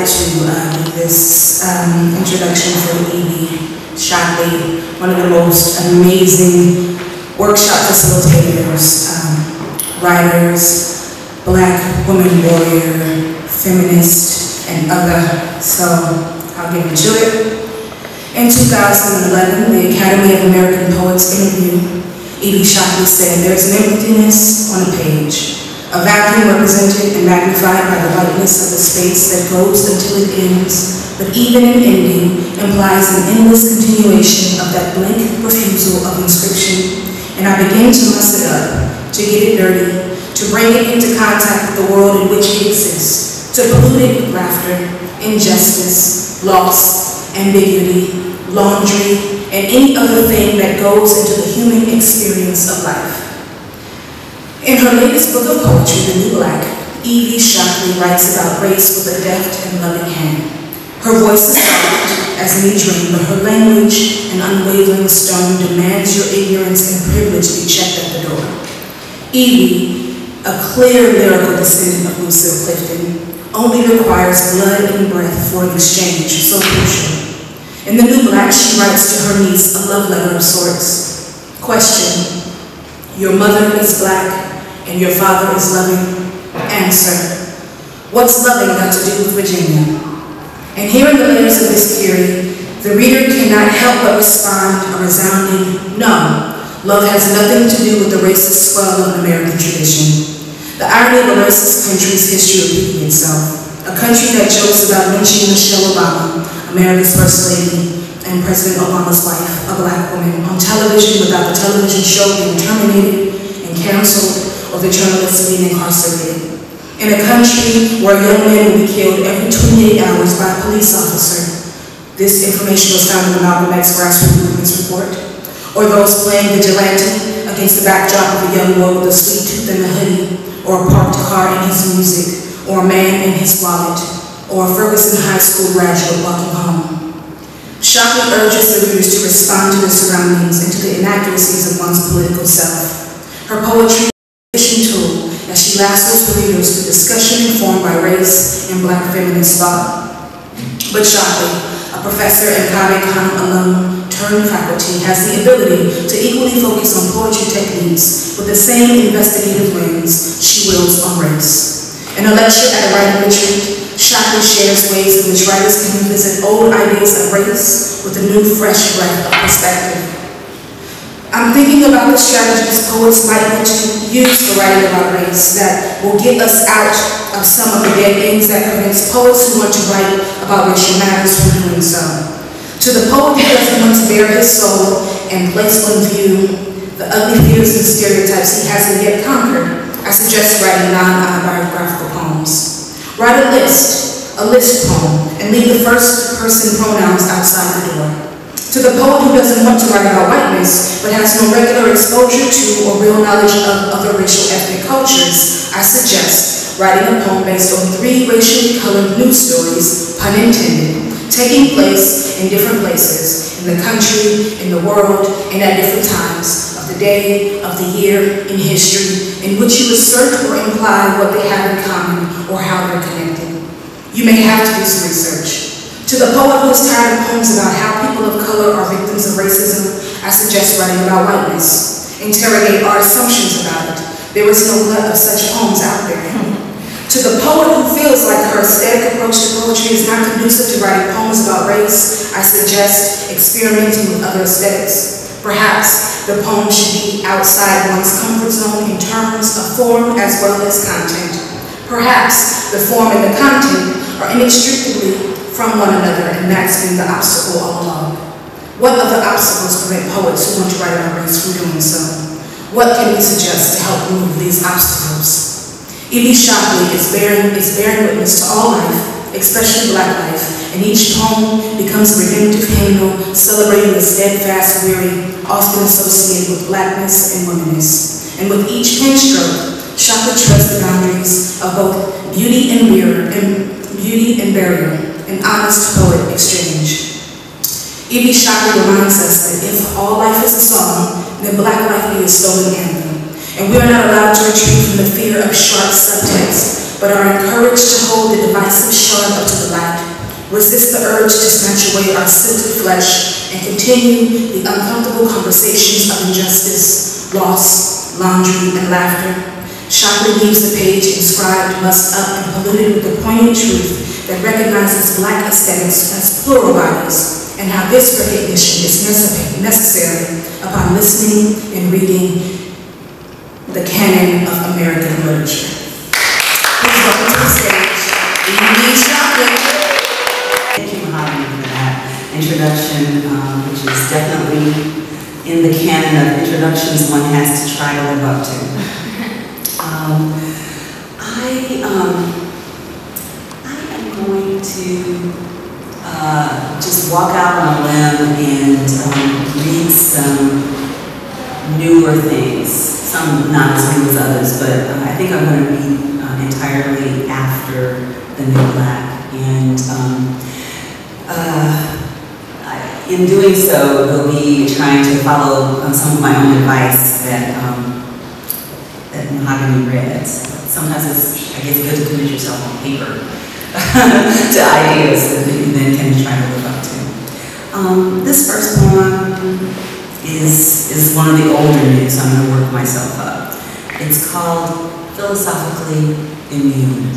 to do this introduction for Evie, Shockley, one of the most amazing workshop facilitators, writers, Black woman warrior, feminist, and other. So I'll get into it. In 2011, the Academy of American Poets interviewed Evie. Shockley said, "There's an emptiness on a page, a vacuum represented and magnified by the whiteness of the space that goes until it ends, but even an ending implies an endless continuation of that blank refusal of inscription. And I begin to muss it up, to get it dirty, to bring it into contact with the world in which it exists, to pollute it with laughter, injustice, loss, ambiguity, laundry, and any other thing that goes into the human experience of life." In her latest book of poetry, The New Black, Evie Shockley writes about race with a deft and loving hand. Her voice is soft as any dream, but her language, an unwavering stone, demands your ignorance and privilege be checked at the door. Evie, a clear lyrical descendant of Lucille Clifton, only requires blood and breath for an exchange so crucial. In The New Black, she writes to her niece a love letter of sorts. Question: your mother is Black and your father is loving. Answer: what's loving got to do with Virginia? And hearing the layers of this theory, the reader cannot help but respond a resounding no. Love has nothing to do with the racist swell of an American tradition. The irony of a racist country's history repeating itself. A country that jokes about lynching Michelle Obama, America's First Lady, and President Obama's wife, a Black woman, on television without the television show being terminated and canceled or the journalists being incarcerated. In a country where young men will be killed every 28 hours by a police officer. This information was found in the Malcolm X grassroots movement's report. Or those playing vigilante against the backdrop of a young boy with a sweet tooth and a hoodie, or a parked car in his music, or a man in his wallet, or a Ferguson High School graduate walking home. Shockley urges the readers to respond to their surroundings and to the inaccuracies of one's political self. Her poetry is a fishing tool as she lassos the readers through discussion informed by race and Black feminist thought. But Shockley, a professor and Cave Khan alum turned faculty, has the ability to equally focus on poetry techniques with the same investigative lens she wields on race. In a lecture at a writing retreat, Shockley shares ways in which writers can revisit old ideas of race with a new, fresh breath of perspective. I'm thinking about the strategies poets might want to use for writing about race that will get us out of some of the dead ends that prevents poets who want to write about racial matters from doing so. To the poet who doesn't want to bare his soul and place on view the ugly fears and stereotypes he hasn't yet conquered, I suggest writing non-autobiographical poems. Write a list poem, and leave the first person pronouns outside the door. To the poet who doesn't want to write about whiteness, but has no regular exposure to or real knowledge of other racial ethnic cultures, I suggest writing a poem based on 3 racially colored news stories, pun intended, taking place in different places, in the country, in the world, and at different times of the day, of the year, in history, in which you assert or imply what they have in common or how they're connected. You may have to do some research. To the poet who is tired of poems about how people of color are victims of racism, I suggest writing about whiteness. Interrogate our assumptions about it. There is no glut of such poems out there. To the poet who feels like her aesthetic approach to poetry is not conducive to writing poems about race, I suggest experimenting with other aesthetics. Perhaps the poem should be outside one's comfort zone in terms of form as well as content. Perhaps the form and the content are inextricably from one another, and that's been the obstacle all along. What other obstacles prevent poets who want to write about race from doing so? What can we suggest to help remove these obstacles? Evie Shockley is bearing witness to all life, especially Black life, and each poem becomes a redemptive hymnal celebrating the steadfast weary, often associated with Blackness and womanness. And with each pen stroke, Shockley treads the boundaries of both beauty and barrier, an honest poet exchange. Evie Shockley reminds us that if all life is a song, then Black life be a stolen anthem. And we are not allowed to retreat from the fear of sharp subtext, but are encouraged to hold the divisive shard up to the light resist the urge to snatch away our silted flesh, and continue the uncomfortable conversations of injustice, loss, laundry, and laughter. Shockley leaves the page inscribed, mussed up, and polluted with the poignant truth that recognizes Black aesthetics as plural bodies, and how this recognition is necessary upon listening and reading the canon of American literature. Please welcome to the stage, Evie Shockley. Thank you, Mahogany, for that introduction, which is definitely in the canon of introductions one has to try to live up to. I am going to just walk out on a limb and read some newer things, some not as new as others, but I think I'm going to read entirely after the New Black. And in doing so, we'll be trying to follow some of my own advice that Mahogany read. Sometimes it's, I guess, good to commit yourself on paper to ideas that you then can try to live up to. This first poem is one of the older news, so I'm going to work myself up. It's called Philosophically Immune.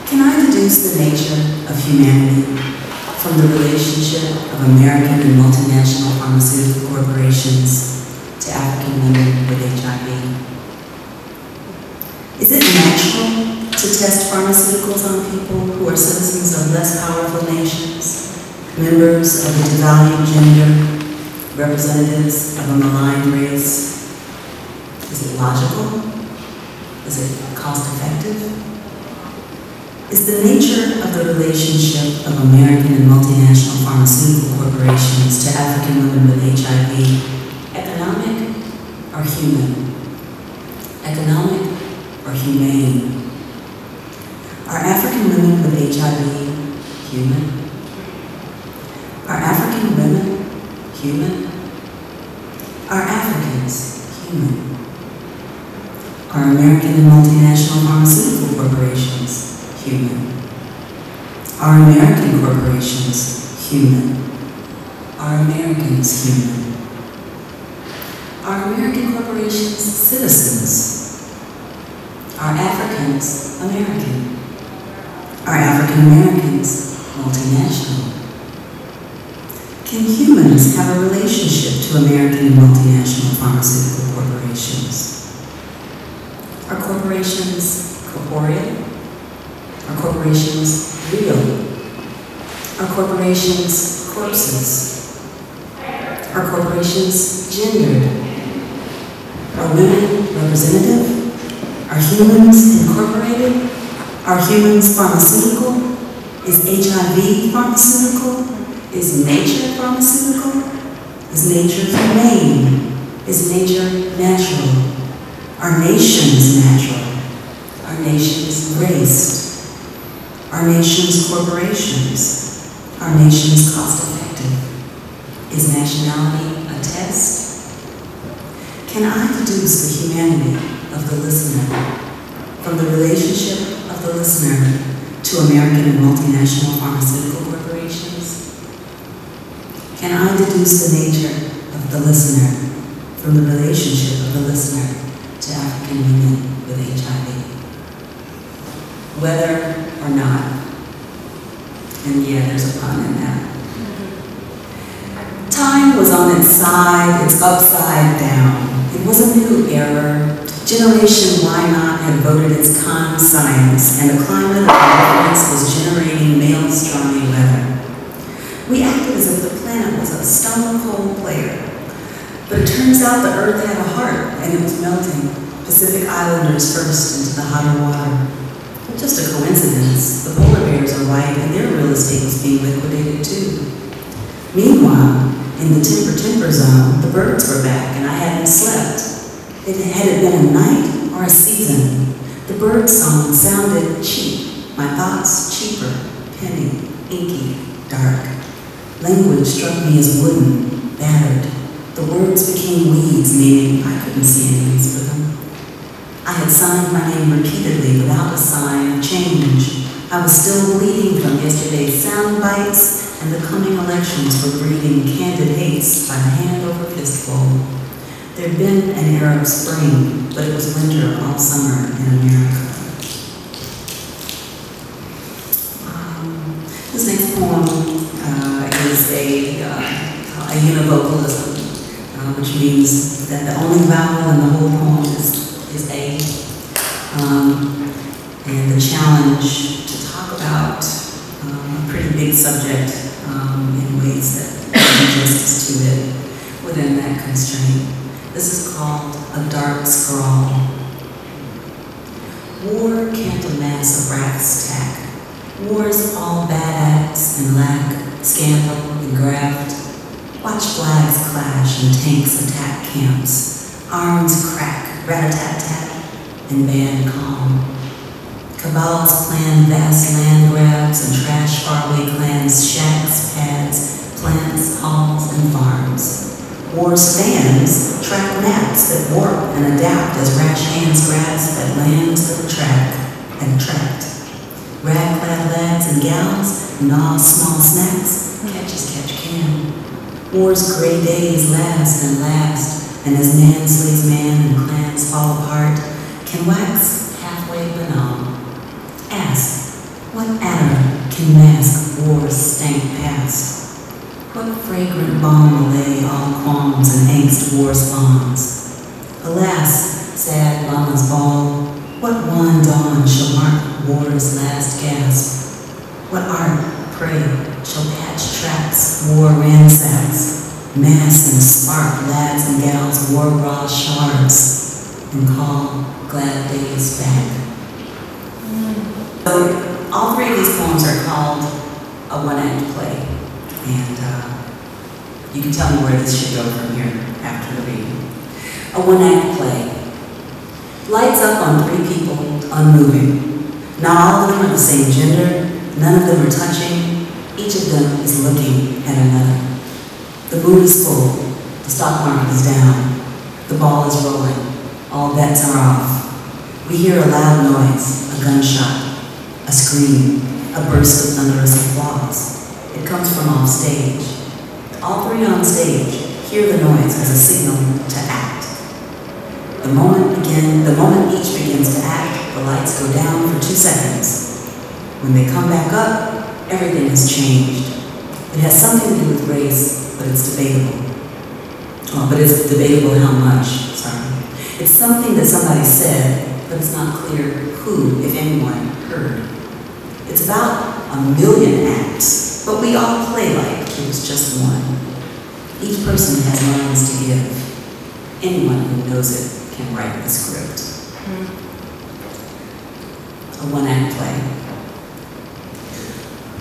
Can I deduce the nature of humanity from the relationship of American and multinational pharmaceutical corporations to African women with HIV? Is it natural to test pharmaceuticals on people who are citizens of less powerful nations, members of a devalued gender, representatives of a maligned race? Is it logical? Is it cost-effective? Is the nature of the relationship of American and multinational pharmaceutical corporations to African women with HIV economic or human? Economic or humane? Are African women with HIV human? Are African women human? Are Africans human? Are American and multinational pharmaceutical corporations human? Are American corporations human? Are Americans human? Are American corporations citizens? Are Africans American? Are African Americans multinational? Can humans have a relationship to American and multinational pharmaceutical corporations? Are corporations corporeal? Are corporations real? Are corporations corpses? Are corporations gendered? Are women representative? Are humans incorporated? Are humans pharmaceutical? Is HIV pharmaceutical? Is nature pharmaceutical? Is nature humane? Is nature natural? Are nations natural? Are nations graced? Are nations corporations? Are nations cost-effective? Is nationality a test? Can I deduce the humanity of the listener from the relationship of the listener to American and multinational pharmaceutical corporations? Can I deduce the nature of the listener from the relationship of the listener to African women with HIV? Whether or not, and yeah, there's a pun in that. Time was on its side, it's upside down. It was a new era. Generation Y Not had voted its conscience, and the climate of indifference was generating maelstrom-y weather. We acted as if the planet was a stone-cold player. But it turns out the Earth had a heart, and it was melting. Pacific Islanders first into the hotter water. Just a coincidence, the polar bears are white and their real estate was being liquidated too. Meanwhile, in the temper zone, the birds were back and I hadn't slept. Had it been a night or a season, the bird song sounded cheap, my thoughts cheaper, penny, inky, dark. Language struck me as wooden, battered. The words became weeds, meaning I couldn't see any weeds for them. I had signed my name repeatedly without a sign of change. I was still bleeding from yesterday's sound bites, and the coming elections were breeding candid hates by the hand over fistful. There'd been an Arab spring, but it was winter all summer in America. This next poem is a univocalism, which means that the only vowel in the whole poem is A. And the challenge to talk about a pretty big subject in ways that do justice to it within that constraint. This is called a dark scrawl. War can't amass a brass tack. War's all bad acts and lack, scandal and graft. Watch flags clash and tanks attack camps. Arms crack, rat-a-tat-tat, and band calm. Cabals plan vast land grabs and trash faraway clans, shacks, pads, plants, halls, and farms. War's fans track maps that warp and adapt as rash hands grasp at lands that attract and attract. Rag-clad lads and gals gnaw small snacks, catch as catch can. War's gray days last and last, and as man slays man and clans fall apart, can wax halfway banal. Ask, what adder can mask war's stank past? What fragrant balm allay all qualms and angst war spawns? Alas, sad mama's ball, what wan dawn shall mark war's last gasp? What art, pray, shall patch traps war ransacks, mass and spark lads and gals war raw shards, and call glad days back? So, all three of these poems are called a one-act play. And you can tell me where this should go from here after the reading. A one-act play. Lights up on three people, unmoving. Not all of them are the same gender, none of them are touching, each of them is looking at another. The mood is full, the stock market is down, the ball is rolling, all bets are off. We hear a loud noise, a gunshot, a scream, a burst of thunderous applause. It comes from off stage. All three on stage hear the noise as a signal to act. The moment each begins to act, the lights go down for 2 seconds. When they come back up, everything has changed. It has something to do with race, but it's debatable. But it's debatable how much, sorry. It's something that somebody said, but it's not clear who, if anyone, heard. It's about 1,000,000 acts, but we all play like it was just one. Each person has lines to give. Anyone who knows it can write the script. A one-act play.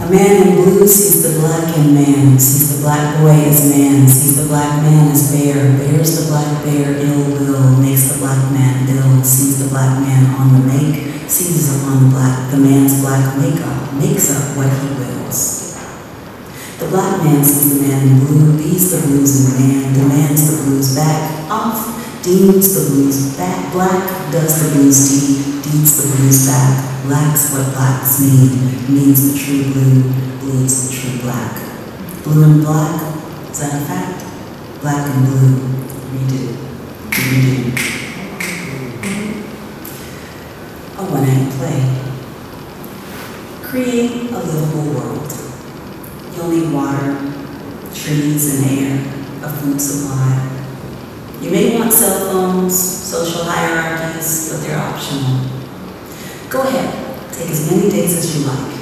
A man in blue sees the black in man, sees the black boy as man, sees the black man as bear, bears the black bear ill will, makes the black man ill, sees the black man on the make, seizes upon the man's black makeup, makes up what he wills. The black man sees the man in blue, beats the blues in the man, demands the blues back, off, deems the blues back, black does the blues deed, deeds the blues back, lacks what blacks need, needs the true blue, bleeds the true black. Blue and black, is that a fact? Black and blue, redo, redo. A one-act play. Create a livable world. You'll need water, trees and air, a food supply. You may want cell phones, social hierarchies, but they're optional. Go ahead, take as many days as you like.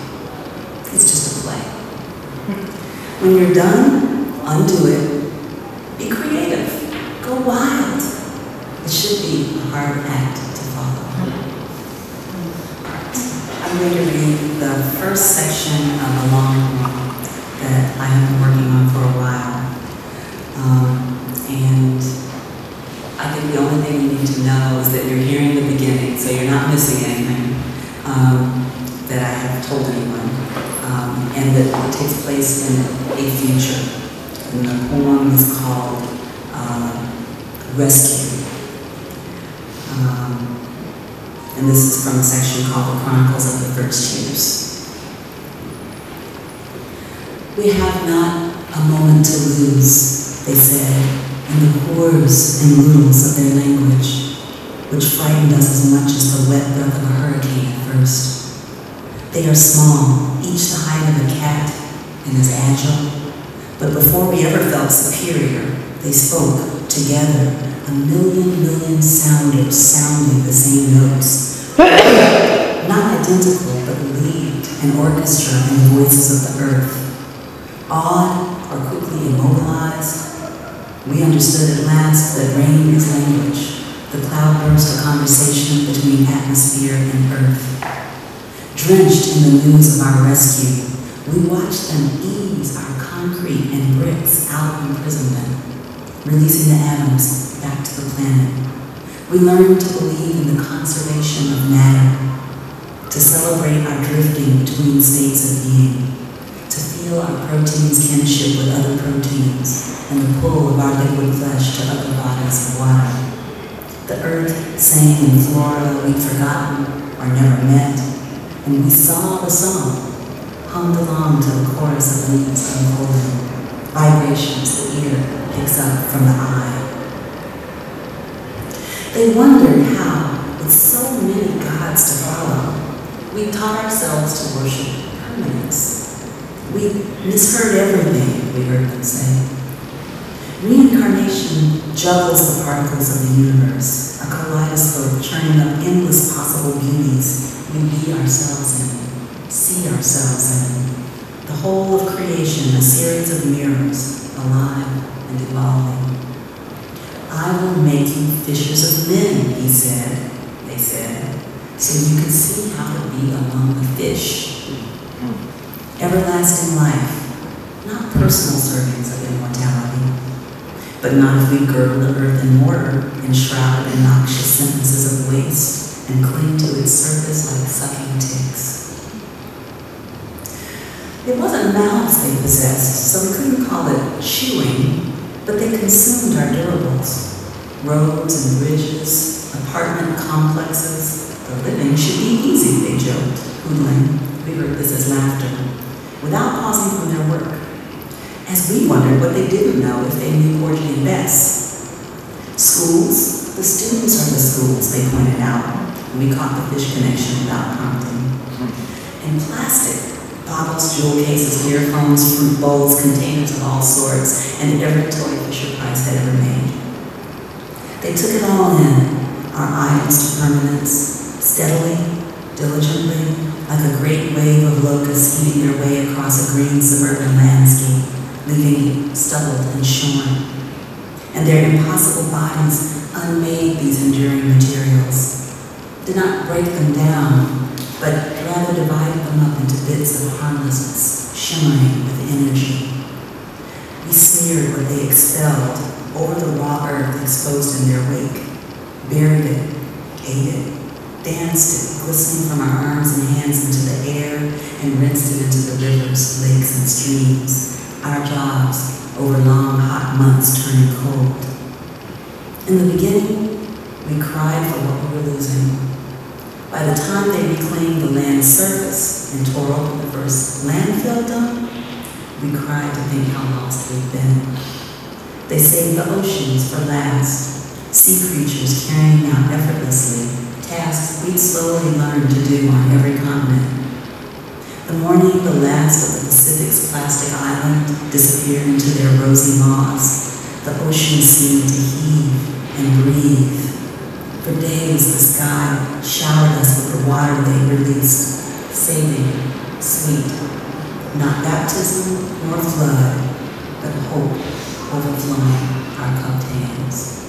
It's just a play. When you're done, undo it. Be creative. Go wild. It should be a hard act to follow. I'm going to read the first section of a long poem that I have been working on for a while. And I think the only thing you need to know is that you're hearing the beginning, so you're not missing anything that I have told anyone, and that it takes place in a future. And the poem is called Rescue. And this is from a section called The Chronicles of the First Years. We have not a moment to lose, they said, in the pores and noodles of their language, which frightened us as much as the wet breath of a hurricane at first. They are small, each the height of a cat, and as agile. But before we ever felt superior, they spoke together, a million sounders sounding the same notes. Not identical, but lead an orchestra in the voices of the earth. Awed or quickly immobilized, we understood at last that rain is language, the cloudburst a conversation between atmosphere and earth. Drenched in the news of our rescue, we watched them ease our concrete and bricks out of imprisonment, releasing the atoms back to the planet. We learned to believe in the conservation of matter, to celebrate our drifting between states of being, to feel our protein's kinship with other proteins, and the pull of our liquid flesh to other bodies of water. The earth sang in flora we'd forgotten or never met, and we saw the song, hummed along to the chorus of leaves unfolding, vibrations the ear picks up from the eye. They wondered how, with so many gods to follow, we taught ourselves to worship permanence. We misheard everything, we heard them say. Reincarnation juggles the particles of the universe, a kaleidoscope churning up endless possible beauties we be ourselves in, see ourselves in. The whole of creation, a series of mirrors, alive and evolving. I will make you fishers of men, he said, they said, so you can see how to be among the fish. Everlasting life, not personal servants of immortality, but not if we girdle the earth in mortar and shroud it in noxious sentences of waste and cling to its surface like sucking ticks. It wasn't mouths they possessed, so we couldn't call it chewing, but they consumed our durables. Roads and bridges, apartment complexes, the living should be easy, they joked, hoodling. We heard this as laughter, without pausing from their work, as we wondered what they didn't know if they knew Porgy and Bess. Schools, the students are the schools, they pointed out, and we caught the fish connection without prompting. And plastic, bottles, jewel cases, earphones, fruit bowls, containers of all sorts, and every toy Fisher-Price had ever made. They took it all in, our items to permanence, steadily, diligently, like a great wave of locusts eating their way across a green suburban landscape, leaving it stubbled and shorn. And their impossible bodies unmade these enduring materials, did not break them down, but rather divided them up into bits of harmlessness, shimmering with energy. We smeared what they expelled over the raw earth exposed in their wake, buried it, ate it, danced it, glistening from our arms and hands into the air, and rinsed it into the rivers, lakes, and streams, our jobs over long, hot months turning cold. In the beginning, we cried for what we were losing. By the time they reclaimed the land's surface and tore open the first landfill dump, we cried to think how lost we'd been. They saved the oceans for last, sea creatures carrying out effortlessly tasks we'd slowly learned to do on every continent. The morning the last of the Pacific's plastic island disappeared into their rosy maws, the ocean seemed to heave and breathe. For days the sky showered us with the water they released, saving, sweet, not baptism nor flood, but hope overflowing our cupped hands.